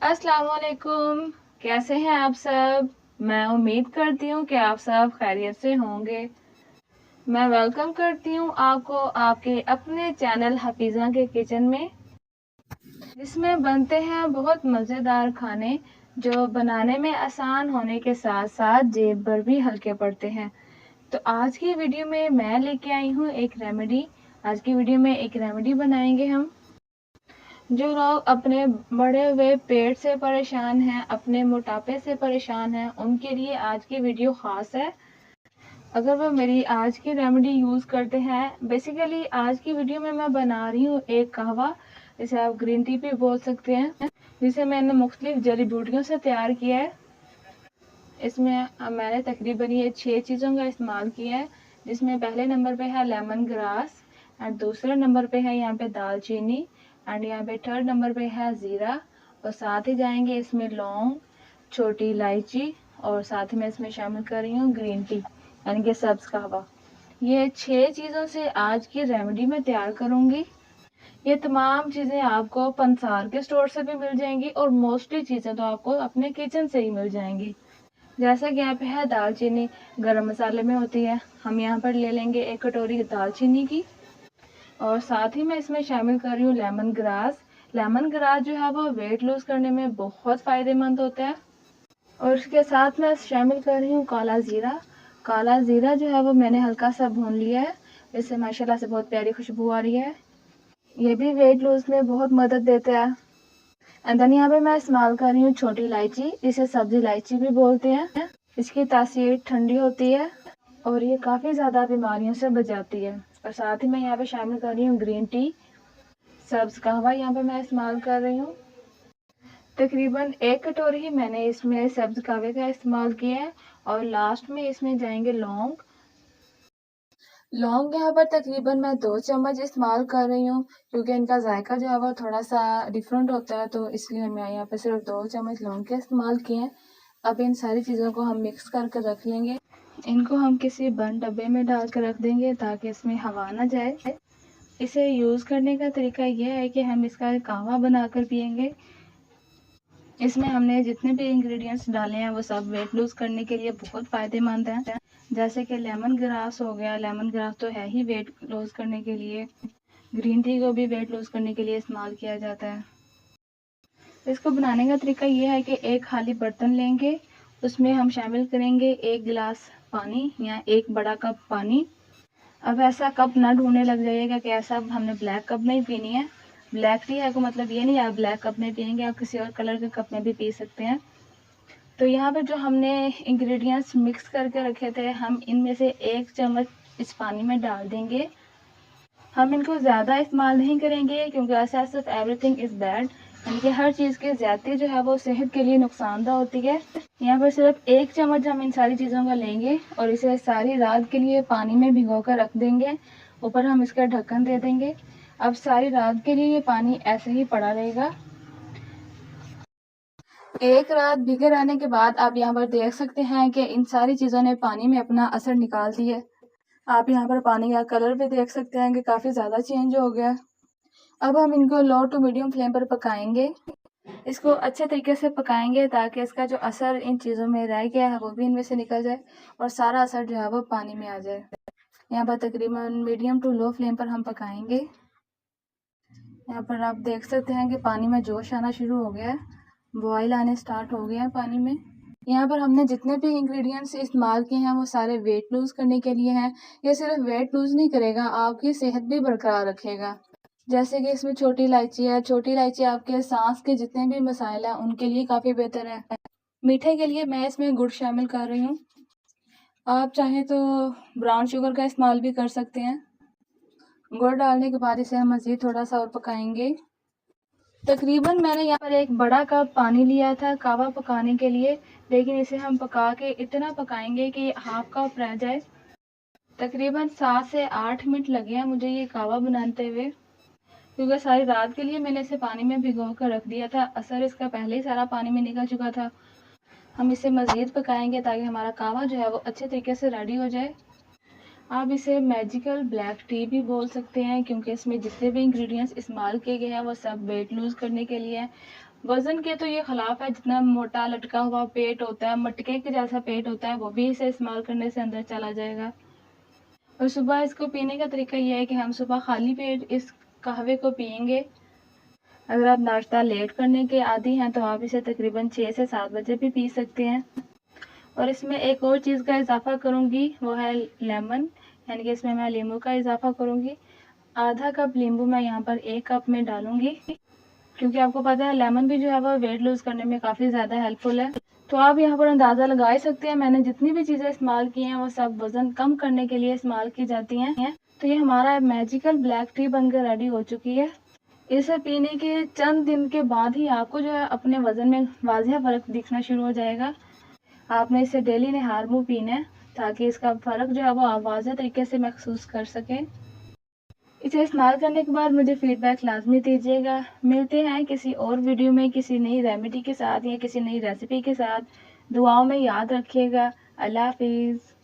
अस्सलाम वालेकुम। कैसे हैं आप सब? मैं उम्मीद करती हूँ कि आप सब खैरियत से होंगे। मैं वेलकम करती हूँ आपको आपके अपने चैनल हफीज़ा के किचन में, जिसमें बनते हैं बहुत मज़ेदार खाने जो बनाने में आसान होने के साथ साथ जेब पर भी हल्के पड़ते हैं। तो आज की वीडियो में मैं लेके आई हूँ एक रेमेडी। आज की वीडियो में एक रेमेडी बनाएंगे हम। जो लोग अपने बढ़े हुए पेट से परेशान हैं, अपने मोटापे से परेशान हैं, उनके लिए आज की वीडियो ख़ास है। अगर वो मेरी आज की रेमेडी यूज़ करते हैं, बेसिकली आज की वीडियो में मैं बना रही हूँ एक कहवा, जिसे आप ग्रीन टी भी बोल सकते हैं, जिसे मैंने मुख्तलिफ जड़ी बूटियों से तैयार किया है। इसमें मैंने तकरीबन ये 6 चीज़ों का इस्तेमाल किया है, जिसमें पहले नंबर पे है लेमन ग्रास एंड दूसरे नंबर पे है यहाँ पे दालचीनी एंड यहाँ पे थर्ड नंबर पे है ज़ीरा, और साथ ही जाएंगे इसमें लौंग, छोटी इलायची, और साथ ही मैं इसमें शामिल कर रही हूँ ग्रीन टी यानी कि सब्ज़ कहवा। ये 6 चीज़ों से आज की रेमेडी में तैयार करूँगी। ये तमाम चीज़ें आपको पंसार के स्टोर से भी मिल जाएंगी और मोस्टली चीज़ें तो आपको अपने किचन से ही मिल जाएंगी। जैसा कि यहाँ पे है दालचीनी गरम मसाले में होती है, हम यहाँ पर ले लेंगे 1 कटोरी दालचीनी की, और साथ ही मैं इसमें शामिल कर रही हूँ लेमन ग्रास। लेमन ग्रास जो है वो वेट लूज करने में बहुत फ़ायदेमंद होता है। और इसके साथ मैं शामिल कर रही हूँ काला ज़ीरा। काला ज़ीरा जो है वो मैंने हल्का सा भून लिया है, इससे माशाल्लाह से बहुत प्यारी खुशबू आ रही है। ये भी वेट लूज में बहुत मदद देता है। एंड देन यहाँ पे मैं इस्तेमाल कर रही हूँ छोटी इलायची, इसे सब्जी इलायची भी बोलते हैं। इसकी तासीर ठंडी होती है और ये काफ़ी ज़्यादा बीमारियों से बचाती है। और साथ ही मैं यहाँ पे शामिल कर रही हूँ ग्रीन टी, सब्ज़ कहवा यहाँ पे मैं इस्तेमाल कर रही हूँ। तकरीबन 1 कटोरी ही मैंने इसमें सब्ज़ कहवे का इस्तेमाल किया है, और लास्ट में इसमें जाएंगे लौंग। लौंग यहाँ पर तकरीबन मैं 2 चम्मच इस्तेमाल कर रही हूँ, क्योंकि इनका जायका जो है वो थोड़ा सा डिफरेंट होता है, तो इसलिए मैं यहाँ पे सिर्फ 2 चम्मच लौंग के इस्तेमाल किए हैं। अब इन सारी चीज़ों को हम मिक्स करके रख लेंगे। इनको हम किसी बंद डब्बे में डाल कर रख देंगे ताकि इसमें हवा ना जाए। इसे यूज़ करने का तरीका यह है कि हम इसका कहवा बनाकर पियेंगे। इसमें हमने जितने भी इंग्रेडिएंट्स डाले हैं वो सब वेट लूज़ करने के लिए बहुत फ़ायदेमंद हैं। जैसे कि लेमन ग्रास हो गया, लेमन ग्रास तो है ही वेट लूज़ करने के लिए। ग्रीन टी को भी वेट लूज़ करने के लिए इस्तेमाल किया जाता है। इसको बनाने का तरीका ये है कि एक खाली बर्तन लेंगे, उसमें हम शामिल करेंगे 1 गिलास पानी या 1 बड़ा कप पानी। अब ऐसा कप ना ढूंढने लग जाइएगा कि ऐसा हमने ब्लैक कप में ही पीनी है। ब्लैक टी है को मतलब ये नहीं आप ब्लैक कप में पियेंगे, आप किसी और कलर के कप में भी पी सकते हैं। तो यहाँ पर जो हमने इंग्रेडिएंट्स मिक्स करके रखे थे, हम इनमें से 1 चम्मच इस पानी में डाल देंगे। हम इनको ज़्यादा इस्तेमाल नहीं करेंगे क्योंकि essence of everything is bad, यानी कि हर चीज़ की ज़्यादती जो है वो सेहत के लिए नुकसानदा होती है। यहाँ पर सिर्फ 1 चम्मच हम इन सारी चीज़ों का लेंगे और इसे सारी रात के लिए पानी में भिगो कर रख देंगे। ऊपर हम इसका ढक्कन दे देंगे। अब सारी रात के लिए ये पानी ऐसे ही पड़ा रहेगा। 1 रात भीगे रहने के बाद आप यहाँ पर देख सकते हैं कि इन सारी चीज़ों ने पानी में अपना असर निकाल दिया है। आप यहाँ पर पानी का कलर भी देख सकते हैं कि काफ़ी ज़्यादा चेंज हो गया। अब हम इनको लो टू मीडियम फ्लेम पर पकाएंगे। इसको अच्छे तरीके से पकाएंगे ताकि इसका जो असर इन चीज़ों में रह गया है वो भी इनमें से निकल जाए और सारा असर जो है वो पानी में आ जाए। यहाँ पर तकरीबन मीडियम टू लो फ्लेम पर हम पकाएंगे। यहाँ पर आप देख सकते हैं कि पानी में जोश आना शुरू हो गया है, बॉयल आने स्टार्ट हो गया है पानी में। यहाँ पर हमने जितने भी इंग्रेडिएंट्स इस्तेमाल किए हैं वो सारे वेट लूज़ करने के लिए हैं। ये सिर्फ वेट लूज़ नहीं करेगा, आपकी सेहत भी बरकरार रखेगा। जैसे कि इसमें छोटी इलायची है, छोटी इलायची आपके सांस के जितने भी मसाइल हैं उनके लिए काफ़ी बेहतर है। मीठे के लिए मैं इसमें गुड़ शामिल कर रही हूँ। आप चाहें तो ब्राउन शुगर का इस्तेमाल भी कर सकते हैं। गुड़ डालने के बाद इसे हम मज़ीद थोड़ा सा और पकाएंगे। तकरीबन मैंने यहाँ पर 1 बड़ा कप पानी लिया था कहवा पकाने के लिए, लेकिन इसे हम पका के इतना पकाएंगे कि हाफ कप रह जाए। तकरीबन 7 से 8 मिनट लगे हैं मुझे ये कहवा बनाते हुए, क्योंकि सारी रात के लिए मैंने इसे पानी में भिगो कर रख दिया था। असर इसका पहले ही सारा पानी में निकल चुका था। हम इसे मज़ीद पकाएंगे ताकि हमारा कहवा जो है वो अच्छे तरीके से रेडी हो जाए। आप इसे मैजिकल ब्लैक टी भी बोल सकते हैं, क्योंकि इसमें जितने भी इंग्रेडिएंट्स इस्तेमाल किए गए हैं वो सब वेट लूज़ करने के लिए हैं। वज़न के तो ये खिलाफ है, जितना मोटा लटका हुआ पेट होता है, मटके के जैसा पेट होता है, वो भी इसे इस्तेमाल करने से अंदर चला जाएगा। और सुबह इसको पीने का तरीका ये है कि हम सुबह खाली पेट इस कहवे को पिएंगे। अगर आप नाश्ता लेट करने के आदी हैं तो आप इसे तकरीबन 6 से 7 बजे भी पी सकते हैं। और इसमें एक और चीज़ का इजाफ़ा करूँगी, वो है लेमन, यानी कि इसमें मैं नींबू का इजाफ़ा करूँगी। आधा कप नींबू मैं यहाँ पर 1 कप में डालूँगी, क्योंकि आपको पता है लेमन भी जो है वो वेट लूज़ करने में काफ़ी ज़्यादा हेल्पफुल है। तो आप यहाँ पर अंदाज़ा लगा ही सकते हैं, मैंने जितनी भी चीज़ें इस्तेमाल की हैं वो सब वज़न कम करने के लिए इस्तेमाल की जाती हैं। तो ये हमारा मैजिकल ब्लैक टी बनकर रेडी हो चुकी है। इसे पीने के चंद दिन के बाद ही आपको जो है अपने वज़न में वाज़िह फ़र्क दिखना शुरू हो जाएगा। आपने इसे डेली निहार मुँह पीना है, ताकि इसका फ़र्क जो है वो आप वाज़िह तरीके से महसूस कर सकें। इसे इस्तेमाल करने के बाद मुझे फ़ीडबैक लाज़मी दीजिएगा। मिलते हैं किसी और वीडियो में किसी नई रेमेडी के साथ या किसी नई रेसिपी के साथ। दुआओं में याद रखिएगा। अल्लाह हाफ़िज़।